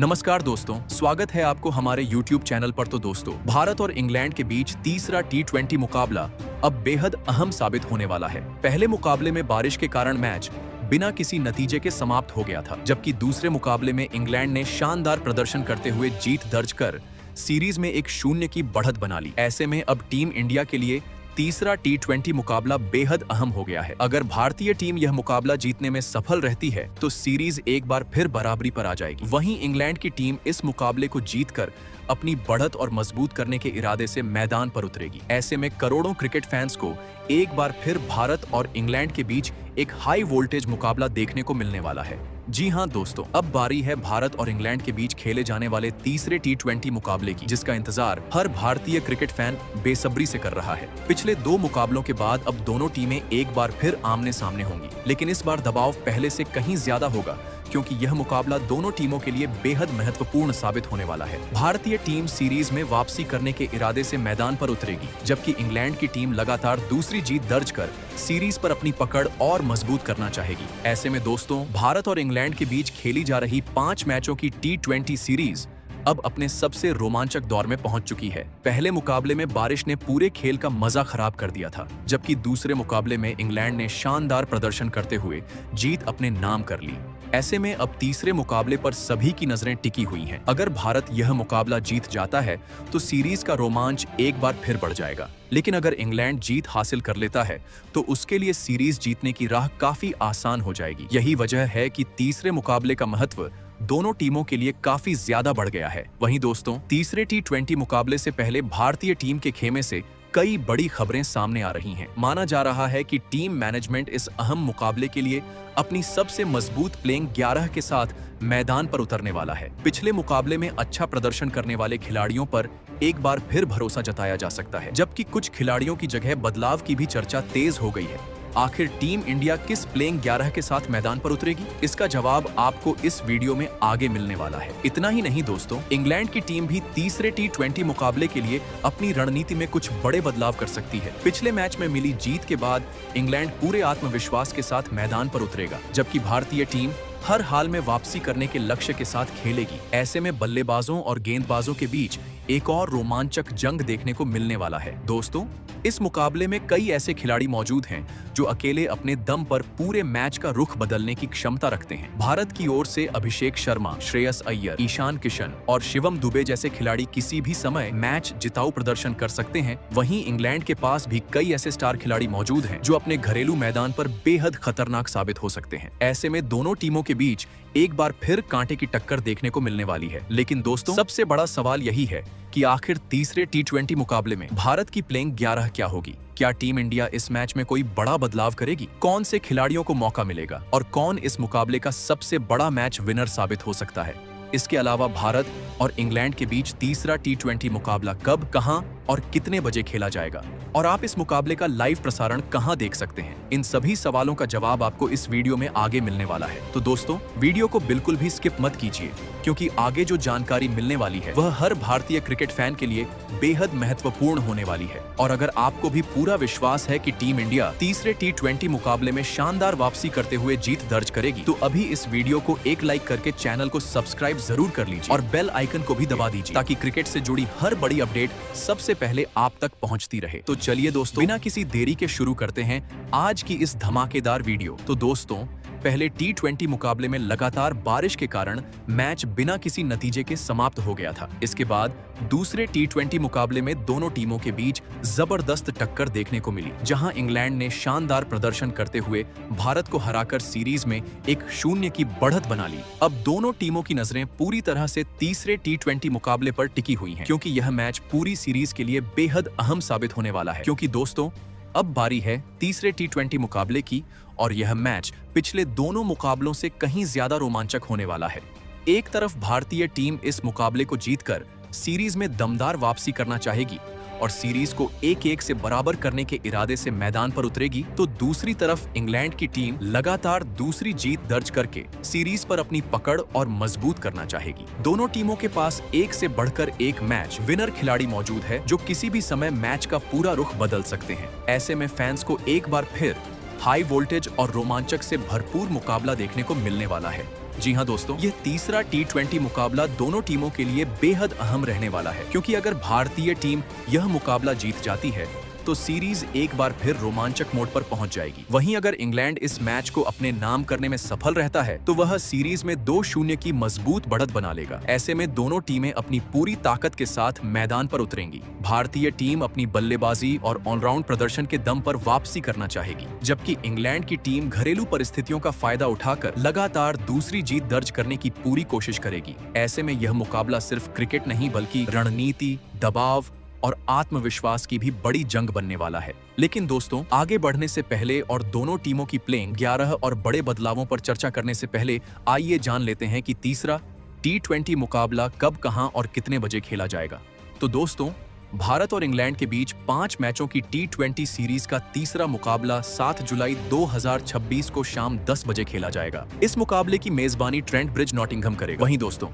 नमस्कार दोस्तों, स्वागत है आपको हमारे YouTube चैनल पर। तो दोस्तों, भारत और इंग्लैंड के बीच तीसरा T20 मुकाबला अब बेहद अहम साबित होने वाला है। पहले मुकाबले में बारिश के कारण मैच बिना किसी नतीजे के समाप्त हो गया था, जबकि दूसरे मुकाबले में इंग्लैंड ने शानदार प्रदर्शन करते हुए जीत दर्ज कर सीरीज में 1-0 की बढ़त बना ली। ऐसे में अब टीम इंडिया के लिए तीसरा T20 मुकाबला बेहद अहम हो गया है। अगर भारतीय टीम यह मुकाबला जीतने में सफल रहती है तो सीरीज एक बार फिर बराबरी पर आ जाएगी। वहीं इंग्लैंड की टीम इस मुकाबले को जीतकर अपनी बढ़त और मजबूत करने के इरादे से मैदान पर उतरेगी। ऐसे में करोड़ों क्रिकेट फैंस को एक बार फिर भारत और इंग्लैंड के बीच एक हाई वोल्टेज मुकाबला देखने को मिलने वाला है। जी हां दोस्तों, अब बारी है भारत और इंग्लैंड के बीच खेले जाने वाले तीसरे T20 मुकाबले की, जिसका इंतजार हर भारतीय क्रिकेट फैन बेसब्री से कर रहा है। पिछले 2 मुकाबलों के बाद अब दोनों टीमें एक बार फिर आमने सामने होंगी, लेकिन इस बार दबाव पहले से कहीं ज्यादा होगा, क्योंकि यह मुकाबला दोनों टीमों के लिए बेहद महत्वपूर्ण साबित होने वाला है। भारतीय टीम सीरीज में वापसी करने के इरादे से मैदान पर उतरेगी, जबकि इंग्लैंड की टीम लगातार दूसरी जीत दर्ज कर सीरीज पर अपनी पकड़ और मजबूत करना चाहेगी। ऐसे में दोस्तों, भारत और इंग्लैंड के बीच खेली जा रही 5 मैचों की T20 सीरीज अब अपने सबसे रोमांचक दौर में पहुंच चुकी है। पहले मुकाबले में बारिश ने पूरे खेल का मजा खराब कर दिया था, जबकि दूसरे मुकाबले में इंग्लैंड ने शानदार प्रदर्शन करते हुए जीत अपने नाम कर ली। ऐसे में अब तीसरे मुकाबले पर सभी की नजरें टिकी हुई हैं। अगर भारत यह मुकाबला जीत जाता है तो सीरीज का रोमांच एक बार फिर बढ़ जाएगा, लेकिन अगर इंग्लैंड जीत हासिल कर लेता है तो उसके लिए सीरीज जीतने की राह काफी आसान हो जाएगी। यही वजह है कि तीसरे मुकाबले का महत्व दोनों टीमों के लिए काफी ज्यादा बढ़ गया है। वहीं दोस्तों, तीसरे T20 मुकाबले से पहले भारतीय टीम के खेमे से कई बड़ी खबरें सामने आ रही हैं। माना जा रहा है कि टीम मैनेजमेंट इस अहम मुकाबले के लिए अपनी सबसे मजबूत प्लेइंग 11 के साथ मैदान पर उतरने वाला है। पिछले मुकाबले में अच्छा प्रदर्शन करने वाले खिलाड़ियों पर एक बार फिर भरोसा जताया जा सकता है, जबकि कुछ खिलाड़ियों की जगह बदलाव की भी चर्चा तेज हो गई है। आखिर टीम इंडिया किस प्लेइंग 11 के साथ मैदान पर उतरेगी? इसका जवाब आपको इस वीडियो में आगे मिलने वाला है। इतना ही नहीं दोस्तों, इंग्लैंड की टीम भी तीसरे T20 मुकाबले के लिए अपनी रणनीति में कुछ बड़े बदलाव कर सकती है। पिछले मैच में मिली जीत के बाद इंग्लैंड पूरे आत्मविश्वास के साथ मैदान पर उतरेगा, जबकि भारतीय टीम हर हाल में वापसी करने के लक्ष्य के साथ खेलेगी। ऐसे में बल्लेबाजों और गेंदबाजों के बीच एक और रोमांचक जंग देखने को मिलने वाला है। दोस्तों, इस मुकाबले में कई ऐसे खिलाड़ी मौजूद हैं जो अकेले अपने दम पर पूरे मैच का रुख बदलने की क्षमता रखते हैं। भारत की ओर से अभिषेक शर्मा, श्रेयस अय्यर, ईशान किशन और शिवम दुबे जैसे खिलाड़ी किसी भी समय मैच जिताऊ प्रदर्शन कर सकते हैं। वहीं इंग्लैंड के पास भी कई ऐसे स्टार खिलाड़ी मौजूद हैं जो अपने घरेलू मैदान पर बेहद खतरनाक साबित हो सकते हैं। ऐसे में दोनों टीमों के बीच एक बार फिर कांटे की टक्कर देखने को मिलने वाली है। लेकिन दोस्तों, सबसे बड़ा सवाल यही है कि आखिर तीसरे T20 मुकाबले में भारत की प्लेइंग 11 क्या होगी? क्या टीम इंडिया इस मैच में कोई बड़ा बदलाव करेगी? कौन से खिलाड़ियों को मौका मिलेगा और कौन इस मुकाबले का सबसे बड़ा मैच विनर साबित हो सकता है? इसके अलावा भारत और इंग्लैंड के बीच तीसरा T20 मुकाबला कब, कहां और कितने बजे खेला जाएगा, और आप इस मुकाबले का लाइव प्रसारण कहां देख सकते हैं? इन सभी सवालों का जवाब आपको इस वीडियो में आगे मिलने वाला है। तो दोस्तों, वीडियो को बिल्कुल भी स्किप मत कीजिए, क्योंकि आगे जो जानकारी मिलने वाली है वह हर भारतीय क्रिकेट फैन के लिए बेहद महत्वपूर्ण होने वाली है। और अगर आपको भी पूरा विश्वास है कि टीम इंडिया तीसरे T20 मुकाबले में शानदार वापसी करते हुए जीत दर्ज करेगी, तो अभी इस वीडियो को एक लाइक करके चैनल को सब्सक्राइब जरूर कर लीजिए और बेल आइकन को भी दबा दीजिए, ताकि क्रिकेट से जुड़ी हर बड़ी अपडेट सबसे पहले आप तक पहुंचती रहे। तो चलिए दोस्तों, बिना किसी देरी के शुरू करते हैं आज की इस धमाकेदार वीडियो। तो दोस्तों, पहले T20 मुकाबले में लगातार बारिश के कारण मैच बिना किसी नतीजे के समाप्त हो गया था। इसके बाद दूसरे T20 मुकाबले में दोनों टीमों के बीच जबरदस्त टक्कर देखने को मिली, जहां इंग्लैंड ने शानदार प्रदर्शन करते हुए भारत को हराकर सीरीज में 1-0 की बढ़त बना ली। अब दोनों टीमों की नजरें पूरी तरह से तीसरे T20 मुकाबले पर टिकी हुई हैं, क्योंकि यह मैच पूरी सीरीज के लिए बेहद अहम साबित होने वाला है। क्योंकि दोस्तों, अब बारी है तीसरे T20 मुकाबले की, और यह मैच पिछले दोनों मुकाबलों से कहीं ज्यादा रोमांचक होने वाला है। एक तरफ भारतीय टीम इस मुकाबले को जीतकर सीरीज में दमदार वापसी करना चाहेगी और सीरीज को 1-1 से बराबर करने के इरादे से मैदान पर उतरेगी, तो दूसरी तरफ इंग्लैंड की टीम लगातार दूसरी जीत दर्ज करके सीरीज पर अपनी पकड़ और मजबूत करना चाहेगी। दोनों टीमों के पास एक से बढ़कर एक मैच विनर खिलाड़ी मौजूद है, जो किसी भी समय मैच का पूरा रुख बदल सकते हैं। ऐसे में फैंस को एक बार फिर हाई वोल्टेज और रोमांचक से भरपूर मुकाबला देखने को मिलने वाला है। जी हाँ दोस्तों, ये तीसरा T20 मुकाबला दोनों टीमों के लिए बेहद अहम रहने वाला है, क्योंकि अगर भारतीय टीम यह मुकाबला जीत जाती है तो सीरीज एक बार फिर रोमांचक मोड पर पहुंच जाएगी। वहीं अगर इंग्लैंड इस मैच को अपने नाम करने में सफल रहता है तो वह सीरीज में 2-0 की मजबूत बढ़त बना लेगा। ऐसे में दोनों टीमें अपनी पूरी ताकत के साथ मैदान पर उतरेंगी। भारतीय टीम अपनी बल्लेबाजी और ऑलराउंड प्रदर्शन के दम पर वापसी करना चाहेगी, जबकि इंग्लैंड की टीम घरेलू परिस्थितियों का फायदा उठाकर लगातार दूसरी जीत दर्ज करने की पूरी कोशिश करेगी। ऐसे में यह मुकाबला सिर्फ क्रिकेट नहीं बल्कि रणनीति, दबाव और आत्मविश्वास की भी बड़ी जंग बनने वाला है। लेकिन दोस्तों, आगे बढ़ने से पहले और दोनों टीमों की प्लेइंग 11 और बड़े बदलावों पर चर्चा करने से पहले आइए जान लेते हैं कि तीसरा T20 मुकाबला कब, कहां और कितने बजे खेला जाएगा। तो दोस्तों, भारत और इंग्लैंड के बीच 5 मैचों की T20 सीरीज का तीसरा मुकाबला 7 जुलाई 2026 को शाम 10 बजे खेला जाएगा। इस मुकाबले की मेजबानी ट्रेंट ब्रिज नॉटिंघम करेगा। वहीं दोस्तों,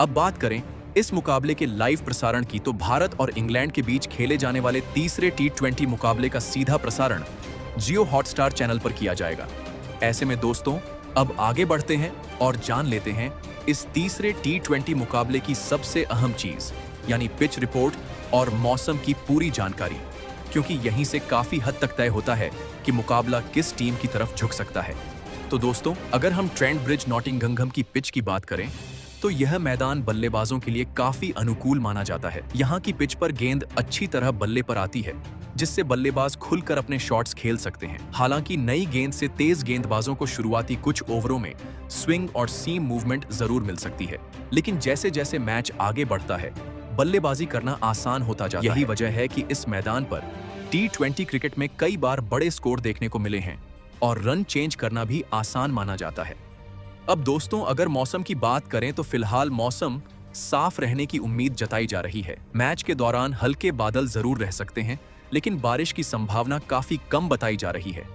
अब बात करें इस मुकाबले के लाइव प्रसारण की, तो भारत और इंग्लैंड के बीच खेले जाने वाले तीसरे T20 मुकाबले का सीधा प्रसारण जियो हॉटस्टार चैनल पर किया जाएगा। ऐसे में दोस्तों, अब आगे बढ़ते हैं और जान लेते हैं इस तीसरे T20 मुकाबले की सबसे अहम चीज, यानी पिच रिपोर्ट और मौसम की पूरी जानकारी, क्योंकि यहीं से काफी हद तक तय होता है कि मुकाबला किस टीम की तरफ झुक सकता है। तो दोस्तों, अगर हम ट्रेंट ब्रिज नॉटिंघम की पिच की बात करें तो यह मैदान बल्लेबाजों के लिए काफी अनुकूल माना जाता है। यहाँ की पिच पर गेंद अच्छी तरह बल्ले पर आती है, जिससे बल्लेबाज खुलकर अपने शॉट्स खेल सकते हैं। हालांकि नई गेंद से तेज गेंदबाजों को शुरुआती कुछ ओवरों में स्विंग और सीम मूवमेंट जरूर मिल सकती है, लेकिन जैसे जैसे मैच आगे बढ़ता है बल्लेबाजी करना आसान होता जाता है। यही वजह है कि इस मैदान पर T20 क्रिकेट में कई बार बड़े स्कोर देखने को मिले हैं और रन चेंज करना भी आसान माना जाता है। अब दोस्तों, अगर मौसम की बात करें तो फिलहाल मौसम साफ रहने की उम्मीद जताई जा रही है। मैच के दौरान हल्के बादल जरूर रह सकते हैं, लेकिन बारिश की संभावना काफी कम बताई जा रही है।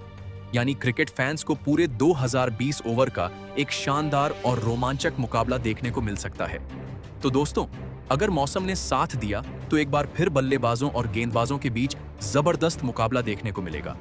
यानी क्रिकेट फैंस को पूरे 2020 ओवर का एक शानदार और रोमांचक मुकाबला देखने को मिल सकता है। तो दोस्तों, अगर मौसम ने साथ दिया तो एक बार फिर बल्लेबाजों और गेंदबाजों के बीच जबरदस्त मुकाबला देखने को मिलेगा,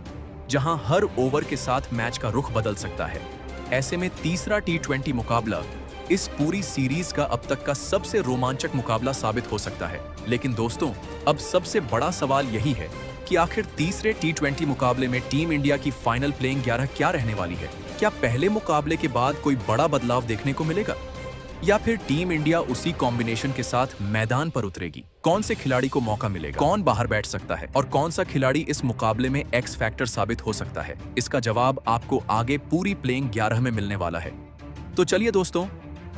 जहां हर ओवर के साथ मैच का रुख बदल सकता है। ऐसे में तीसरा T20 मुकाबला इस पूरी सीरीज का अब तक का सबसे रोमांचक मुकाबला साबित हो सकता है। लेकिन दोस्तों, अब सबसे बड़ा सवाल यही है कि आखिर तीसरे T20 मुकाबले में टीम इंडिया की फाइनल प्लेइंग 11 क्या रहने वाली है। क्या पहले मुकाबले के बाद कोई बड़ा बदलाव देखने को मिलेगा, या फिर टीम इंडिया उसी कॉम्बिनेशन के साथ मैदान पर उतरेगी? कौन से खिलाड़ी को मौका मिलेगा, कौन बाहर बैठ सकता है और कौन सा खिलाड़ी इस मुकाबले में एक्स फैक्टर साबित हो सकता है? इसका जवाब आपको आगे पूरी प्लेइंग 11 में मिलने वाला है। तो चलिए दोस्तों,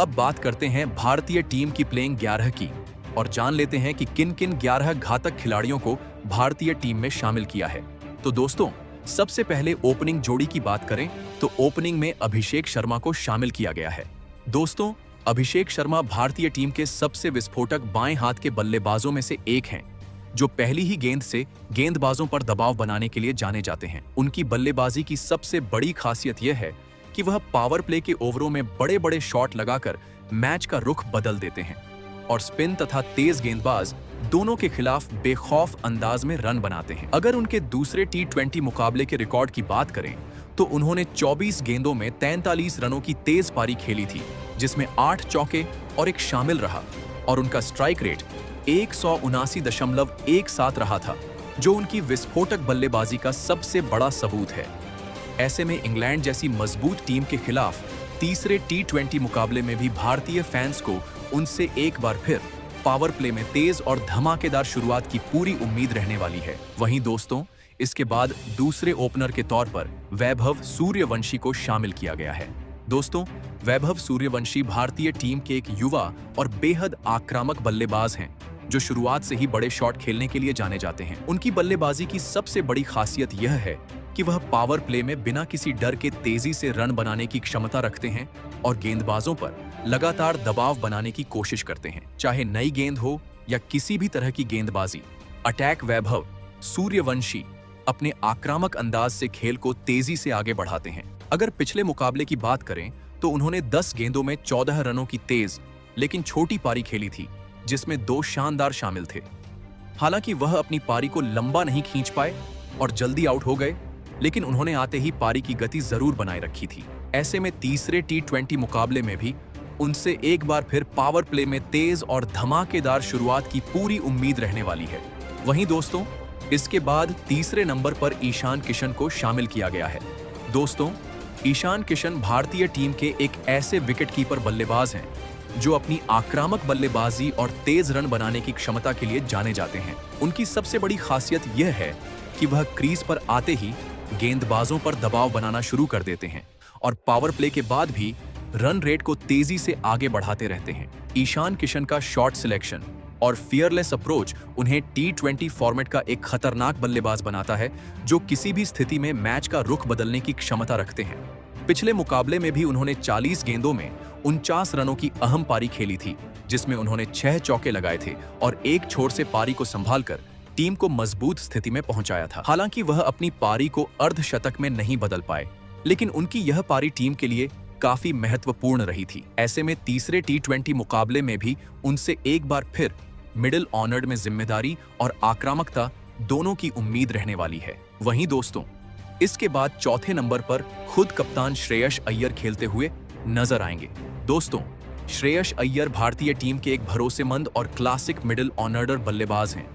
अब बात करते हैं भारतीय टीम की प्लेइंग 11 की और जान लेते हैं कि किन किन 11 घातक खिलाड़ियों को भारतीय टीम में शामिल किया है। तो दोस्तों, सबसे पहले ओपनिंग जोड़ी की बात करें तो ओपनिंग में अभिषेक शर्मा को शामिल किया गया है। दोस्तों, अभिषेक शर्मा भारतीय टीम के सबसे विस्फोटक बाएं हाथ के बल्लेबाजों में से एक हैं, जो पहली ही गेंद से गेंदबाजों पर दबाव बनाने के लिए जाने जाते हैं। उनकी बल्लेबाजी की सबसे बड़ी खासियत यह है कि वह पावर प्ले के ओवरों में बड़े बड़े शॉट लगाकर मैच का रुख बदल देते हैं और स्पिन तथा तेज गेंदबाज दोनों के खिलाफ बेखौफ अंदाज में रन बनाते हैं। अगर उनके दूसरे T20 मुकाबले के रिकॉर्ड की बात करें तो उन्होंने 24 गेंदों में 43 रनों की तेज पारी खेली थी, जिसमें 8 चौके और एक शामिल रहा, और उनका स्ट्राइक रेट 179.17 रहा था, जो उनकी विस्फोटक बल्लेबाजी का सबसे बड़ा सबूत है। ऐसे में इंग्लैंड जैसी मजबूत टीम के खिलाफ तीसरे T20 मुकाबले में भी भारतीय फैंस को उनसे एक बार फिर पावर प्ले में तेज और धमाकेदार शुरुआत की पूरी उम्मीद रहने वाली है। वहीं दोस्तों, इसके बाद दूसरे ओपनर के तौर पर वैभव सूर्यवंशी को शामिल किया गया है। दोस्तों, वैभव सूर्यवंशी भारतीय टीम के एक युवा और बेहद आक्रामक बल्लेबाज हैं, जो शुरुआत से ही बड़े शॉट खेलने के लिए जाने जाते हैं। उनकी बल्लेबाजी की सबसे बड़ी खासियत यह है कि वह पावर प्ले में बिना किसी डर के तेजी से रन बनाने की क्षमता रखते हैं और गेंदबाजों पर लगातार दबाव बनाने की कोशिश करते हैं। चाहे नई गेंद हो या किसी भी तरह की गेंदबाजी, अटैक वैभव सूर्यवंशी अपने आक्रामक अंदाज से खेल को तेजी से आगे बढ़ाते हैं। अगर पिछले मुकाबले की बात करें तो उन्होंने 10 गेंदों में 14 रनों की तेज लेकिन छोटी पारी खेली थी, जिसमें 2 शानदार शामिल थे। हालांकि वह अपनी पारी को लंबा नहीं खींच पाए और जल्दी आउट हो गए, लेकिन उन्होंने आते ही पारी की गति जरूर बनाए रखी थी। ऐसे में तीसरे T20 मुकाबले में भी उनसे एक बार फिर पावर प्ले में तेज और धमाकेदार शुरुआत की पूरी उम्मीद रहने वाली है। वहीं दोस्तों, इसके बाद तीसरे नंबर पर ईशान किशन को शामिल किया गया है। दोस्तों, ईशान किशन भारतीय टीम के एक ऐसे विकेटकीपर बल्लेबाज हैं जो अपनी आक्रामक बल्लेबाजी और तेज रन बनाने की क्षमता के लिए जाने जाते हैं। उनकी सबसे बड़ी खासियत यह है कि वह क्रीज पर आते ही गेंदबाजों पर दबाव बनाना शुरू कर देते हैं और पावर प्ले के बाद भी रन रेट को तेजी से आगे बढ़ाते रहते हैं। ईशान किशन का शॉट सिलेक्शन और फियरलेस अप्रोच उन्हें T20 फॉर्मेट का एक खतरनाक बल्लेबाज बनाता है जो किसी भी स्थिति में मैच का रुख बदलने की क्षमता रखते हैं। पिछले मुकाबले में भी उन्होंने 40 गेंदों में 49 रनों की अहम पारी खेली थी, जिसमें उन्होंने 6 चौके लगाए थे और एक छोर से पारी को संभालकर टीम को मजबूत स्थिति में पहुंचाया था। हालांकि वह अपनी पारी को अर्धशतक में नहीं बदल पाए, लेकिन उनकी यह पारी टीम के लिए काफी महत्वपूर्ण रही थी। ऐसे में तीसरे T20 मुकाबले में भी उनसे एक बार फिर मिडिल ऑनर्ड में जिम्मेदारी और आक्रामकता दोनों की उम्मीद रहने वाली है। वहीं दोस्तों, इसके बाद चौथे नंबर पर खुद कप्तान श्रेयस अय्यर खेलते हुए नजर आएंगे। दोस्तों, श्रेयस अय्यर भारतीय टीम के एक भरोसेमंद और क्लासिक मिडिल ऑनर्डर बल्लेबाज हैं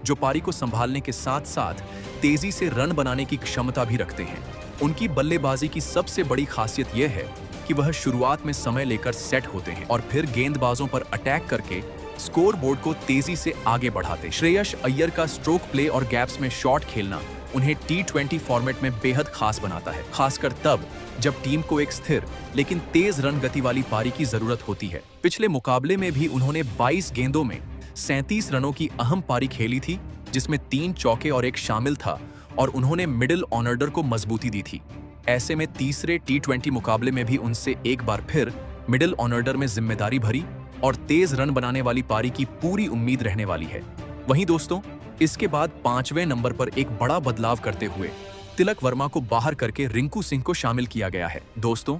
जो पारी को संभालने के साथ साथ तेजी से रन बनाने की क्षमता भी रखते हैं। उनकी बल्लेबाजी की सबसे बड़ी खासियत यह है कि वह शुरुआत में समय लेकर सेट होते हैं और फिर गेंदबाजों पर अटैक करके स्कोर बोर्ड को तेजी से आगे बढ़ाते। श्रेयस अय्यर का स्ट्रोक प्ले और गैप्स में शॉट खेलना उन्हें T20 फॉर्मेट में बेहद खास बनाता है, खासकर तब जब टीम को एक स्थिर लेकिन तेज रन गति वाली पारी की जरूरत होती है। पिछले मुकाबले में भी उन्होंने 22 गेंदों में 37 रनों की अहम पारी खेली थी, जिसमें 3 चौके और एक शामिल था और उन्होंने मिडिल ऑनर्डर को मजबूती दी थी। ऐसे में तीसरे T20 मुकाबले में भी उनसे एक बार फिर मिडिल ऑनर्डर में जिम्मेदारी भरी और तेज रन बनाने वाली पारी की पूरी उम्मीद रहने वाली है। वहीं दोस्तों, इसके बाद 5वें नंबर पर एक बड़ा बदलाव करते हुए तिलक वर्मा को बाहर करके रिंकू सिंह को शामिल किया गया है। दोस्तों,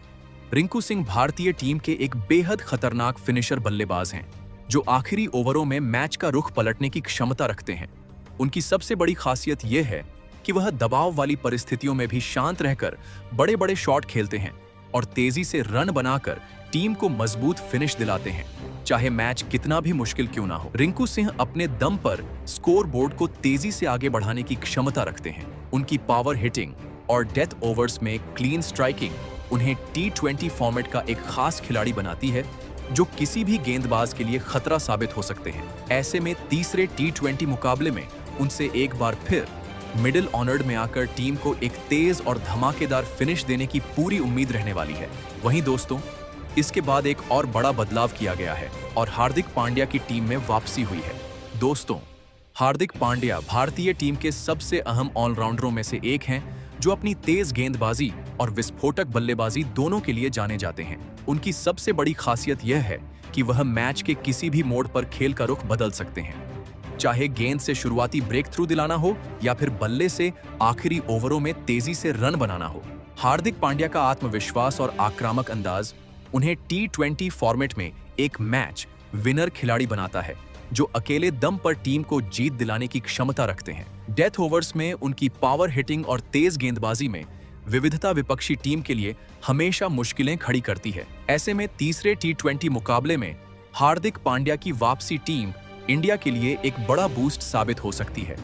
रिंकू सिंह भारतीय टीम के एक बेहद खतरनाक फिनिशर बल्लेबाज हैं जो आखिरी ओवरों में मैच का रुख पलटने की क्षमता रखते हैं। उनकी सबसे बड़ी खासियत यह है कि वह दबाव वाली परिस्थितियों में भी शांत रहकर बड़े बड़े शॉट खेलते हैं और तेजी से रन बनाकर टीम को मजबूत फिनिश दिलाते हैं, चाहे मैच कितना भी मुश्किल क्यों ना हो। रिंकू सिंह अपने दम पर स्कोर बोर्ड को तेजी से आगे बढ़ाने की क्षमता रखते हैं। उनकी पावर हिटिंग और डेथ ओवर्स में क्लीन स्ट्राइकिंग उन्हें T20 फॉर्मेट का एक खास खिलाड़ी बनाती है जो किसी भी गेंदबाज के लिए खतरा साबित हो सकते हैं। ऐसे में तीसरे T20 मुकाबले में उनसे एक बार फिर मिडिल ऑनर्ड में आकर टीम को एक तेज और धमाकेदार फिनिश देने की पूरी उम्मीद रहने वाली है। वहीं दोस्तों, इसके बाद एक और बड़ा बदलाव किया गया है और हार्दिक पांड्या की टीम में वापसी हुई है। दोस्तों, हार्दिक पांड्या भारतीय टीम के सबसे अहम ऑलराउंडरों में से एक हैं जो अपनी तेज गेंदबाजी और विस्फोटक बल्लेबाजी दोनों के लिए जाने जाते हैं। उनकी सबसे बड़ी खासियत यह है कि वह मैच के किसी भी मोड़ पर खेल का रुख बदल सकते हैं, चाहे गेंद से शुरुआती ब्रेक थ्रू दिलाना हो या फिर बल्ले से आखिरी ओवरों में तेजी से रन बनाना हो। हार्दिक पांड्या का आत्मविश्वास और आक्रामक अंदाज उन्हें T20 फॉर्मेट में एक मैच विनर खिलाड़ी बनाता है जो अकेले दम पर टीम को जीत दिलाने की क्षमता रखते हैं। डेथ ओवर्स में उनकी पावर हिटिंग और तेज गेंदबाजी में विविधता विपक्षी टीम के लिए हमेशा मुश्किलें खड़ी करती है। ऐसे में तीसरे T20 मुकाबले में हार्दिक पांड्या की वापसी टीम इंडिया के लिए एक बड़ा बूस्ट साबित हो सकती है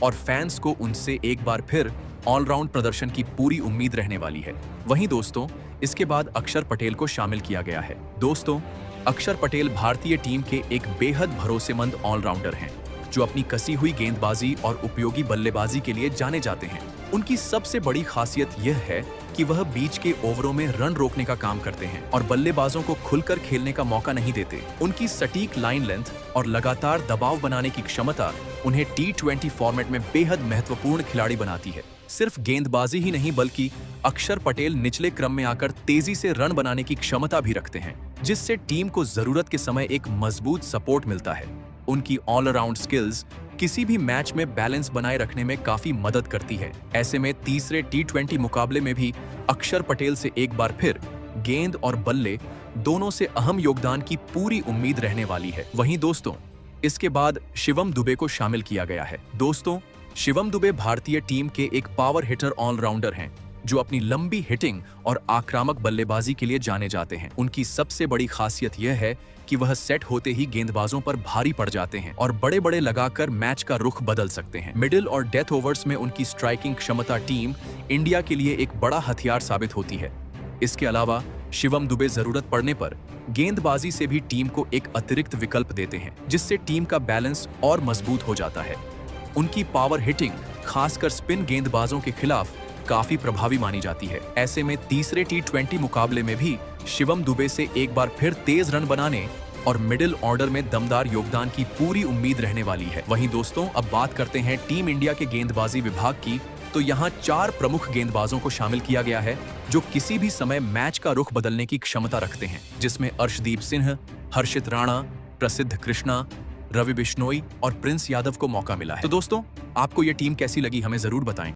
और फैंस को उनसे एक बार फिर ऑलराउंड प्रदर्शन की पूरी उम्मीद रहने वाली है। वहीं दोस्तों, इसके बाद अक्षर पटेल को शामिल किया गया है। दोस्तों, अक्षर पटेल भारतीय टीम के एक बेहद भरोसेमंद ऑलराउंडर हैं जो अपनी कसी हुई गेंदबाजी और उपयोगी बल्लेबाजी के लिए जाने जाते हैं। उनकी सबसे बड़ी खासियत यह है कि वह बीच के ओवरों में रन रोकने का काम करते हैं और बल्लेबाजों को खुलकर खेलने का मौका नहीं देते। उनकी सटीक लाइन लेंथ और लगातार दबाव बनाने की क्षमता उन्हें T20 फॉर्मेट में बेहद महत्वपूर्ण खिलाड़ी बनाती है। सिर्फ गेंदबाजी ही नहीं बल्कि अक्षर पटेल निचले क्रम में आकर तेजी से रन बनाने की क्षमता भी रखते हैं, जिससे टीम को जरूरत के समय एक मजबूत सपोर्ट मिलता है। उनकी ऑल अराउंड स्किल्स किसी भी मैच में बैलेंस बनाए रखने में काफी मदद करती है। ऐसे में तीसरे T20 मुकाबले में भी अक्षर पटेल से एक बार फिर गेंद और बल्ले दोनों से अहम योगदान की पूरी उम्मीद रहने वाली है। वहीं दोस्तों, इसके बाद शिवम दुबे को शामिल किया गया है। दोस्तों, शिवम दुबे भारतीय टीम के एक पावर हिटर ऑलराउंडर हैं जो अपनी लंबी हिटिंग और आक्रामक बल्लेबाजी के लिए जाने जाते हैं। उनकी सबसे बड़ी खासियत यह है कि वह सेट होते ही गेंदबाजों पर भारी पड़ जाते हैं और बड़े बड़े लगाकर मैच का रुख बदल सकते हैं। मिडिल और डेथ ओवर्स में उनकी स्ट्राइकिंग क्षमता टीम इंडिया के लिए एक बड़ा हथियार साबित होती है। इसके अलावा शिवम दुबे जरूरत पड़ने पर गेंदबाजी से भी टीम को एक अतिरिक्त विकल्प देते हैं, जिससे टीम का बैलेंस और मजबूत हो जाता है। उनकी पावर हिटिंग खासकर स्पिन गेंदबाजों के खिलाफ काफी प्रभावी मानी जाती है। ऐसे में तीसरे T20 मुकाबले में भी शिवम दुबे से एक बार फिर तेज रन बनाने और मिडिल ऑर्डर में दमदार योगदान की पूरी उम्मीद रहने वाली है। वहीं दोस्तों, अब बात करते हैं टीम इंडिया के गेंदबाजी विभाग की। तो यहाँ 4 प्रमुख गेंदबाजों को शामिल किया गया है जो किसी भी समय मैच का रुख बदलने की क्षमता रखते हैं, जिसमें अर्शदीप सिंह, हर्षित राणा, प्रसिद्ध कृष्णा, रवि बिश्नोई और प्रिंस यादव को मौका मिला है। तो दोस्तों, आपको ये टीम कैसी लगी हमें जरूर बताएं।